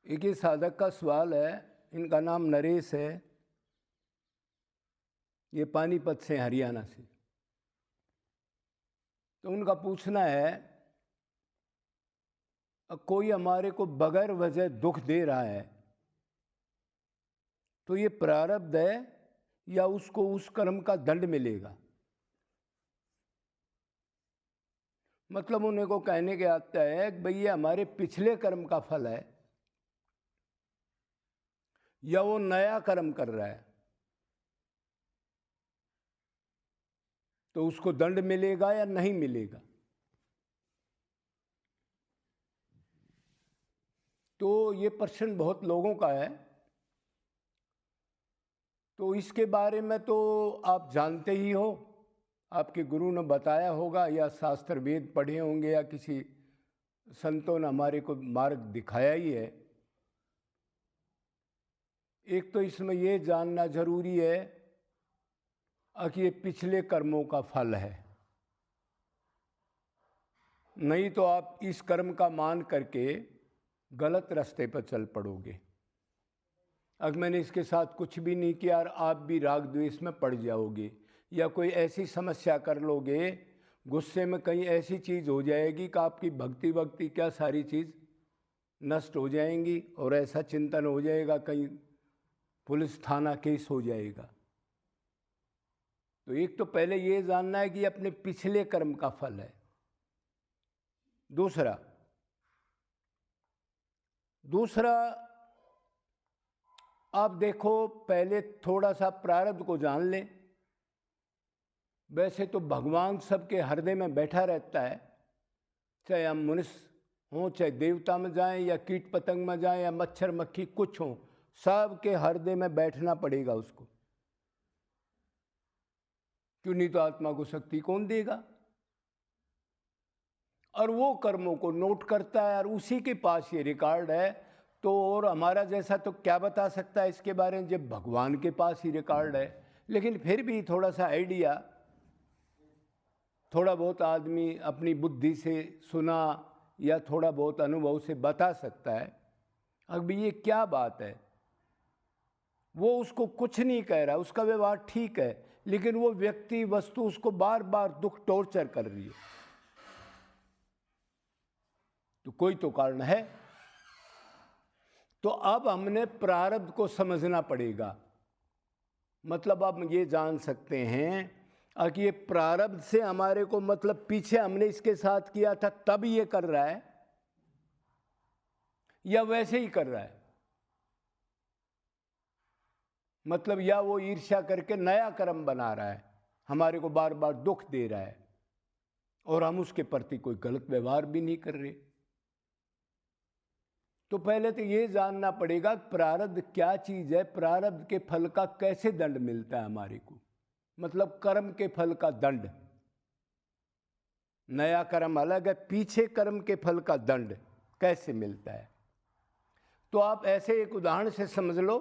एक ही साधक का सवाल है, इनका नाम नरेश है, ये पानीपत से, हरियाणा से। तो उनका पूछना है, कोई हमारे को बगैर वजह दुख दे रहा है तो ये प्रारब्ध है या उसको उस कर्म का दंड मिलेगा। मतलब उन्हें को कहने के आता है कि भाई ये हमारे पिछले कर्म का फल है या वो नया कर्म कर रहा है तो उसको दंड मिलेगा या नहीं मिलेगा। तो ये प्रश्न बहुत लोगों का है। तो इसके बारे में तो आप जानते ही हो, आपके गुरु ने बताया होगा या शास्त्र वेद पढ़े होंगे या किसी संतों ने हमारे को मार्ग दिखाया ही है। एक तो इसमें ये जानना जरूरी है कि ये पिछले कर्मों का फल है, नहीं तो आप इस कर्म का मान करके गलत रास्ते पर चल पड़ोगे। अगर मैंने इसके साथ कुछ भी नहीं किया और आप भी राग द्वेष में पड़ जाओगे या कोई ऐसी समस्या कर लोगे, गुस्से में कहीं ऐसी चीज़ हो जाएगी कि आपकी भक्ति वक्ति क्या सारी चीज़ नष्ट हो जाएंगी और ऐसा चिंतन हो जाएगा कहीं पुलिस थाना केस हो जाएगा। तो एक तो पहले ये जानना है कि अपने पिछले कर्म का फल है। दूसरा आप देखो, पहले थोड़ा सा प्रारब्ध को जान लें। वैसे तो भगवान सबके हृदय में बैठा रहता है, चाहे हम मनुष्य हों, चाहे देवता में जाएं या कीट पतंग में जाएं या मच्छर मक्खी कुछ हों, सबके हृदय में बैठना पड़ेगा उसको। क्यों नहीं तो आत्मा को शक्ति कौन देगा। और वो कर्मों को नोट करता है और उसी के पास ये रिकॉर्ड है। तो और हमारा जैसा तो क्या बता सकता है इसके बारे में, जब भगवान के पास ही रिकॉर्ड है। लेकिन फिर भी थोड़ा सा आइडिया, थोड़ा बहुत आदमी अपनी बुद्धि से सुना या थोड़ा बहुत अनुभव से बता सकता है। अब ये क्या बात है, वो उसको कुछ नहीं कह रहा, उसका व्यवहार ठीक है, लेकिन वो व्यक्ति वस्तु उसको बार बार दुख टॉर्चर कर रही है। तो कोई तो कारण है। तो अब हमने प्रारब्ध को समझना पड़ेगा। मतलब आप ये जान सकते हैं कि ये प्रारब्ध से हमारे को मतलब पीछे हमने इसके साथ किया था तब ये कर रहा है या वैसे ही कर रहा है। मतलब या वो ईर्ष्या करके नया कर्म बना रहा है, हमारे को बार बार दुख दे रहा है और हम उसके प्रति कोई गलत व्यवहार भी नहीं कर रहे। तो पहले तो ये जानना पड़ेगा प्रारब्ध क्या चीज है, प्रारब्ध के फल का कैसे दंड मिलता है हमारे को। मतलब कर्म के फल का दंड, नया कर्म अलग है, पीछे कर्म के फल का दंड कैसे मिलता है। तो आप ऐसे एक उदाहरण से समझ लो,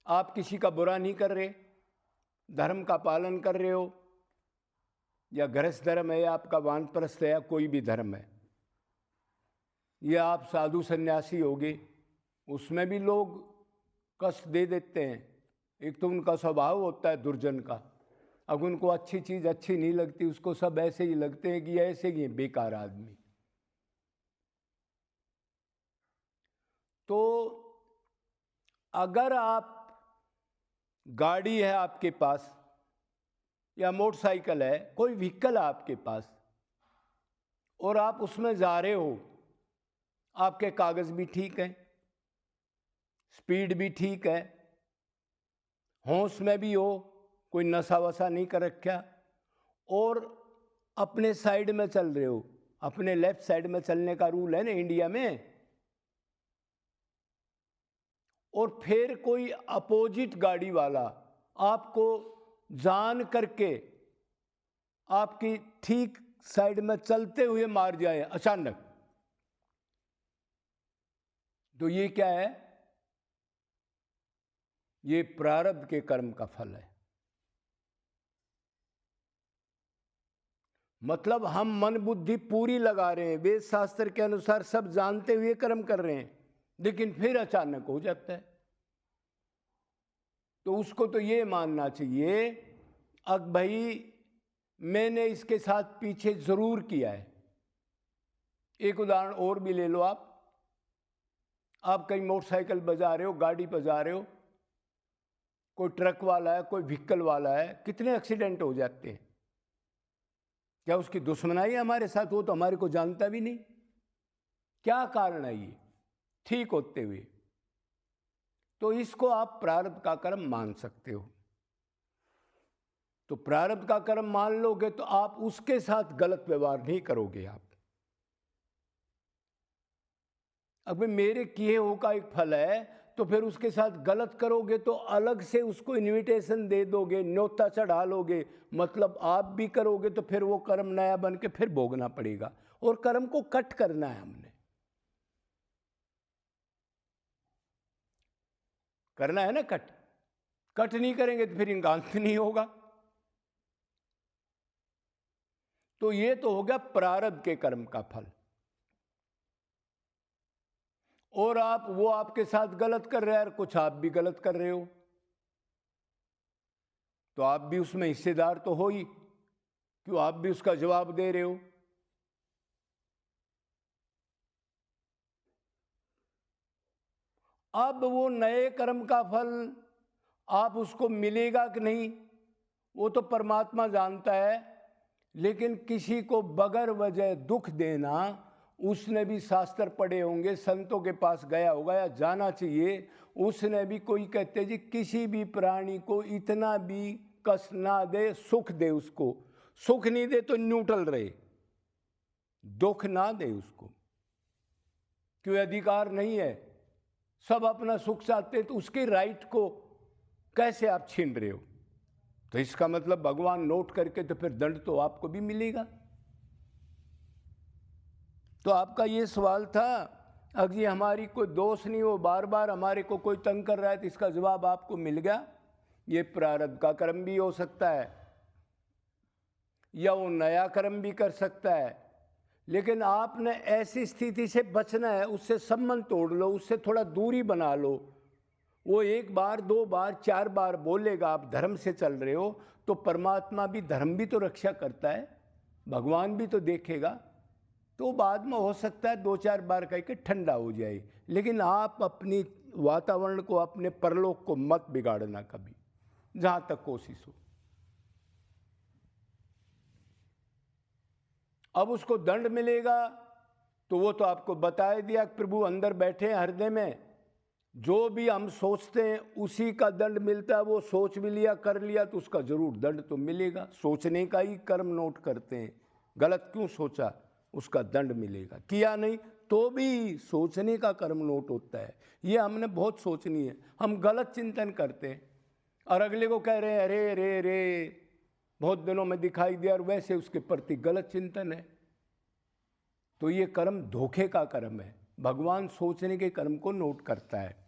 आप किसी का बुरा नहीं कर रहे, धर्म का पालन कर रहे हो, या गृहस्थ धर्म है या आपका वानप्रस्थ है या कोई भी धर्म है, या आप साधु सन्यासी होगे, उसमें भी लोग कष्ट दे देते हैं। एक तो उनका स्वभाव होता है दुर्जन का, अब उनको अच्छी चीज़ अच्छी नहीं लगती, उसको सब ऐसे ही लगते हैं कि ऐसे ही बेकार आदमी। तो अगर आप गाड़ी है आपके पास या मोटरसाइकिल है, कोई व्हीकल है आपके पास और आप उसमें जा रहे हो, आपके कागज भी ठीक हैं, स्पीड भी ठीक है, होश में भी हो, कोई नशा वशा नहीं कर रखा, और अपने साइड में चल रहे हो, अपने लेफ्ट साइड में चलने का रूल है ना इंडिया में, और फिर कोई अपोजिट गाड़ी वाला आपको जान करके आपकी ठीक साइड में चलते हुए मार जाए अचानक, तो ये क्या है, ये प्रारब्ध के कर्म का फल है। मतलब हम मन बुद्धि पूरी लगा रहे हैं, वेद शास्त्र के अनुसार सब जानते हुए कर्म कर रहे हैं, लेकिन फिर अचानक हो जाता है। तो उसको तो ये मानना चाहिए अब भाई मैंने इसके साथ पीछे जरूर किया है। एक उदाहरण और भी ले लो। आप कहीं मोटरसाइकिल बजा रहे हो, गाड़ी बजा रहे हो, कोई ट्रक वाला है, कोई व्हीकल वाला है, कितने एक्सीडेंट हो जाते हैं। क्या उसकी दुश्मनाई है हमारे साथ? वो तो हमारे को जानता भी नहीं। क्या कारण है ये ठीक होते हुए? तो इसको आप प्रारब्ध का कर्म मान सकते हो। तो प्रारब्ध का कर्म मान लोगे तो आप उसके साथ गलत व्यवहार नहीं करोगे। आप अब मेरे किए हो का एक फल है, तो फिर उसके साथ गलत करोगे तो अलग से उसको इनविटेशन दे दोगे, न्योता चढ़ा लोगे, मतलब आप भी करोगे तो फिर वो कर्म नया बन के फिर भोगना पड़ेगा। और कर्म को कट करना है, हमने करना है ना कट। कट नहीं करेंगे तो फिर इनका अंत नहीं होगा। तो ये तो हो गया प्रारब्ध के कर्म का फल। और आप वो आपके साथ गलत कर रहे हैं और कुछ आप भी गलत कर रहे हो, तो आप भी उसमें हिस्सेदार तो हो ही, क्यों आप भी उसका जवाब दे रहे हो। अब वो नए कर्म का फल आप उसको मिलेगा कि नहीं वो तो परमात्मा जानता है, लेकिन किसी को बगैर वजह दुख देना, उसने भी शास्त्र पढ़े होंगे, संतों के पास गया होगा या जाना चाहिए, उसने भी कोई कहते जी किसी भी प्राणी को इतना भी कष्ट ना दे, सुख दे उसको, सुख नहीं दे तो न्यूट्रल रहे, दुख ना दे उसको, क्यों अधिकार नहीं है, सब अपना सुख चाहते हैं, तो उसके राइट को कैसे आप छीन रहे हो? तो इसका मतलब भगवान नोट करके तो फिर दंड तो आपको भी मिलेगा। तो आपका ये सवाल था, अगर ये हमारी कोई दोष नहीं, वो बार बार हमारे को कोई तंग कर रहा है, तो इसका जवाब आपको मिल गया। ये प्रारब्ध का कर्म भी हो सकता है या वो नया कर्म भी कर सकता है, लेकिन आपने ऐसी स्थिति से बचना है, उससे संबंध तोड़ लो, उससे थोड़ा दूरी बना लो। वो एक बार, दो बार, चार बार बोलेगा, आप धर्म से चल रहे हो, तो परमात्मा भी धर्म भी तो रक्षा करता है, भगवान भी तो देखेगा। तो बाद में हो सकता है दो चार बार कह के ठंडा हो जाए, लेकिन आप अपनी वातावरण को, अपने परलोक को मत बिगाड़ना कभी, जहां तक कोशिश हो। अब उसको दंड मिलेगा तो वो तो आपको बता दिया, प्रभु अंदर बैठे हैं हृदय में, जो भी हम सोचते हैं उसी का दंड मिलता है। वो सोच भी लिया, कर लिया, तो उसका जरूर दंड तो मिलेगा। सोचने का ही कर्म नोट करते हैं, गलत क्यों सोचा उसका दंड मिलेगा, किया नहीं तो भी सोचने का कर्म नोट होता है। ये हमने बहुत सोचनी है, हम गलत चिंतन करते हैं और अगले को कह रहे हैं अरे रे रे बहुत दिनों में दिखाई दिया, और वैसे उसके प्रति गलत चिंतन है। तो ये कर्म धोखे का कर्म है, भगवान सोचने के कर्म को नोट करता है।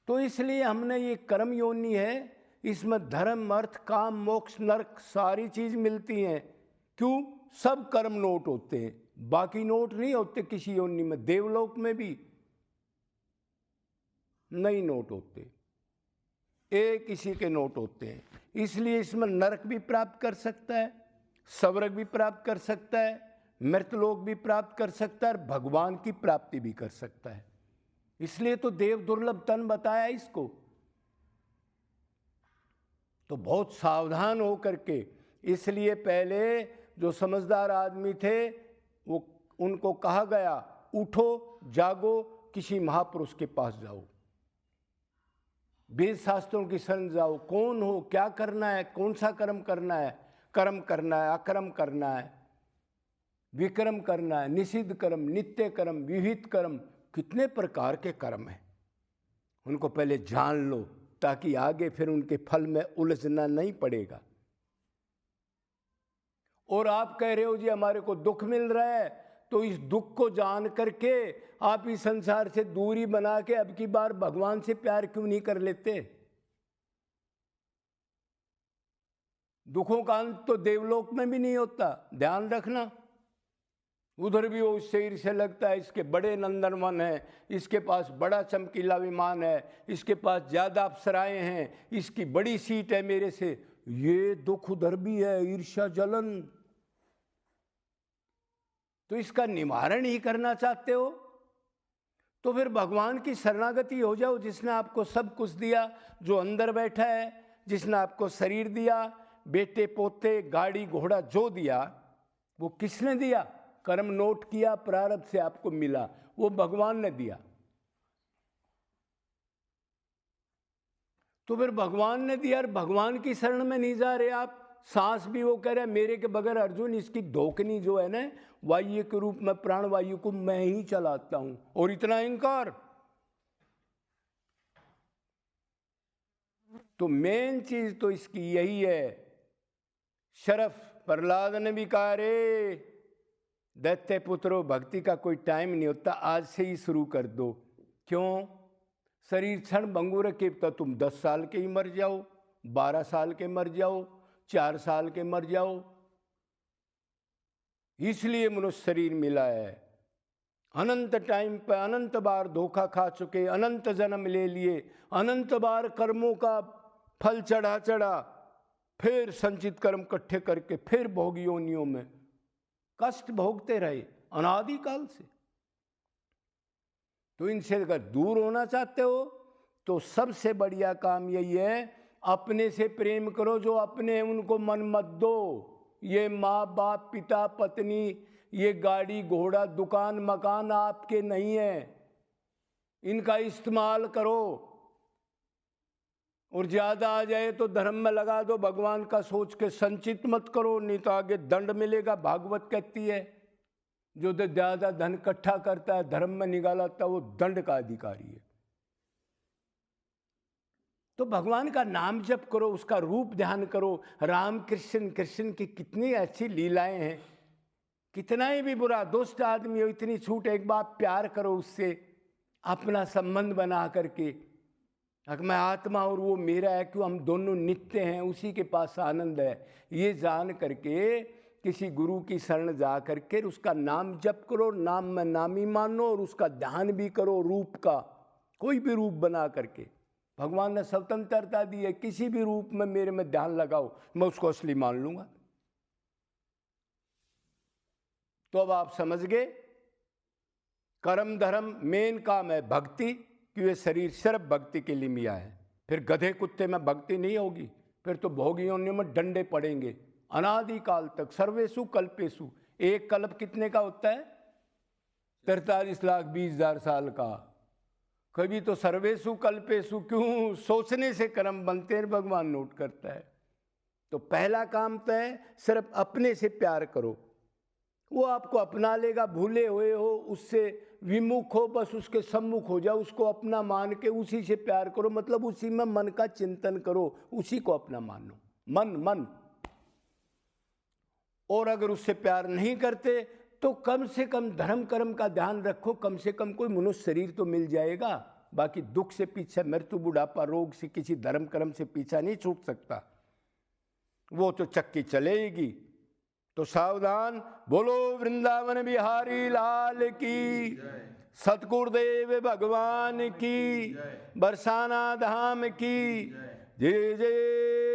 तो इसलिए हमने ये कर्म योनि है, इसमें धर्म, अर्थ, काम, मोक्ष, नरक सारी चीज मिलती हैं। क्यों? सब कर्म नोट होते हैं, बाकी नोट नहीं होते किसी योनि में। देवलोक में भी नहीं नोट होते, एक किसी के नोट होते हैं। इसलिए इसमें नरक भी प्राप्त कर सकता है, स्वर्ग भी प्राप्त कर सकता है, मृतलोक भी प्राप्त कर सकता है, और भगवान की प्राप्ति भी कर सकता है। इसलिए तो देव दुर्लभ तन बताया इसको। तो बहुत सावधान हो करके, इसलिए पहले जो समझदार आदमी थे वो उनको कहा गया उठो जागो, किसी महापुरुष के पास जाओ, वेद शास्त्रों की शरण जाओ, कौन हो, क्या करना है, कौन सा कर्म करना है, कर्म करना है, अकर्म करना है, विक्रम करना है, निषिद्ध कर्म, नित्य कर्म, विहित कर्म, कितने प्रकार के कर्म हैं, उनको पहले जान लो, ताकि आगे फिर उनके फल में उलझना नहीं पड़ेगा। और आप कह रहे हो जी हमारे को दुख मिल रहा है, तो इस दुख को जान करके आप इस संसार से दूरी बना के अब की बार भगवान से प्यार क्यों नहीं कर लेते? दुखों का अंत तो देवलोक में भी नहीं होता, ध्यान रखना। उधर भी वो उस शरीर से लगता है इसके बड़े नंदनवन हैं, इसके पास बड़ा चमकीला विमान है, इसके पास ज़्यादा अप्सराएं हैं, इसकी बड़ी सीट है मेरे से। ये दुख उधर भी है, ईर्ष्या जलन। तो इसका निवारण ही करना चाहते हो तो फिर भगवान की शरणागति हो जाओ, जिसने आपको सब कुछ दिया, जो अंदर बैठा है, जिसने आपको शरीर दिया, बेटे पोते गाड़ी घोड़ा जो दिया, वो किसने दिया? कर्म नोट किया, प्रारब्ध से आपको मिला, वो भगवान ने दिया। तो फिर भगवान ने दिया और भगवान की शरण में नहीं जा रहे आप। सांस भी वो कह रहे हैं मेरे के बगैर अर्जुन, इसकी धोखनी जो है ना, वायु के रूप में प्राण वायु को मैं ही चलाता हूं, और इतना अहंकार। तो मेन चीज तो इसकी यही है। शरफ प्रहलाद ने भी कहा, रे दैत्य पुत्रो, भक्ति का कोई टाइम नहीं होता, आज से ही शुरू कर दो। क्यों? शरीर क्षण भंगुर के, तो तुम 10 साल के ही मर जाओ, 12 साल के मर जाओ, 4 साल के मर जाओ। इसलिए मनुष्य शरीर मिला है। अनंत टाइम पे अनंत बार धोखा खा चुके, अनंत जन्म ले लिए, अनंत बार कर्मों का फल चढ़ा चढ़ा, फिर संचित कर्म इकट्ठे करके फिर भोग योनियों में कष्ट भोगते रहे अनादिकाल से। तो इनसे अगर दूर होना चाहते हो तो सबसे बढ़िया काम यही है, अपने से प्रेम करो। जो अपने हैं उनको मन मत दो। ये माँ बाप पिता पत्नी, ये गाड़ी घोड़ा दुकान मकान आपके नहीं है, इनका इस्तेमाल करो। और ज्यादा आ जाए तो धर्म में लगा दो, भगवान का सोच के संचित मत करो, नहीं तो आगे दंड मिलेगा। भागवत कहती है जो ज्यादा धन इकट्ठा करता है धर्म में निकालता है, वो दंड का अधिकारी है। तो भगवान का नाम जप करो, उसका रूप ध्यान करो। राम कृष्ण कृष्ण की कितनी अच्छी लीलाएं हैं। कितना ही भी बुरा दुष्ट आदमी हो, इतनी छूट, एक बार प्यार करो उससे, अपना संबंध बना करके। मैं आत्मा और वो मेरा है, क्यों? हम दोनों नित्य हैं, उसी के पास आनंद है। ये जान करके किसी गुरु की शरण जा करके उसका नाम जप करो, नाम में नामी मानो, और उसका ध्यान भी करो रूप का, कोई भी रूप बना करके। भगवान ने स्वतंत्रता दी है, किसी भी रूप में मेरे में ध्यान लगाओ, मैं उसको असली मान लूंगा। तो अब आप समझ गए, कर्म धर्म मेन काम है भक्ति, कि ये शरीर सिर्फ भक्ति के लिए मिला है। फिर गधे कुत्ते में भक्ति नहीं होगी, फिर तो भोग योनियों में डंडे पड़ेंगे अनादिकाल तक। सर्वेशु कल्पेशु, एक कल्प कितने का होता है? 43,20,000 साल का। कभी तो सर्वेशु कल्पेशु, क्यों? सोचने से कर्म बनते हैं, भगवान नोट करता है। तो पहला काम तो है सिर्फ अपने से प्यार करो, वो आपको अपना लेगा। भूले हुए हो, उससे विमुख हो, बस उसके सम्मुख हो जाओ, उसको अपना मान के उसी से प्यार करो। मतलब उसी में मन का चिंतन करो, उसी को अपना मानो, मन। और अगर उससे प्यार नहीं करते तो कम से कम धर्म कर्म का ध्यान रखो, कम से कम कोई मनुष्य शरीर तो मिल जाएगा। बाकी दुख से पीछे, मृत्यु बुढ़ापा रोग से किसी धर्म कर्म से पीछा नहीं छूट सकता, वो तो चक्की चलेगी। तो सावधान। बोलो वृंदावन बिहारी लाल की, सतगुरुदेव भगवान की, बरसाना धाम की जय जय।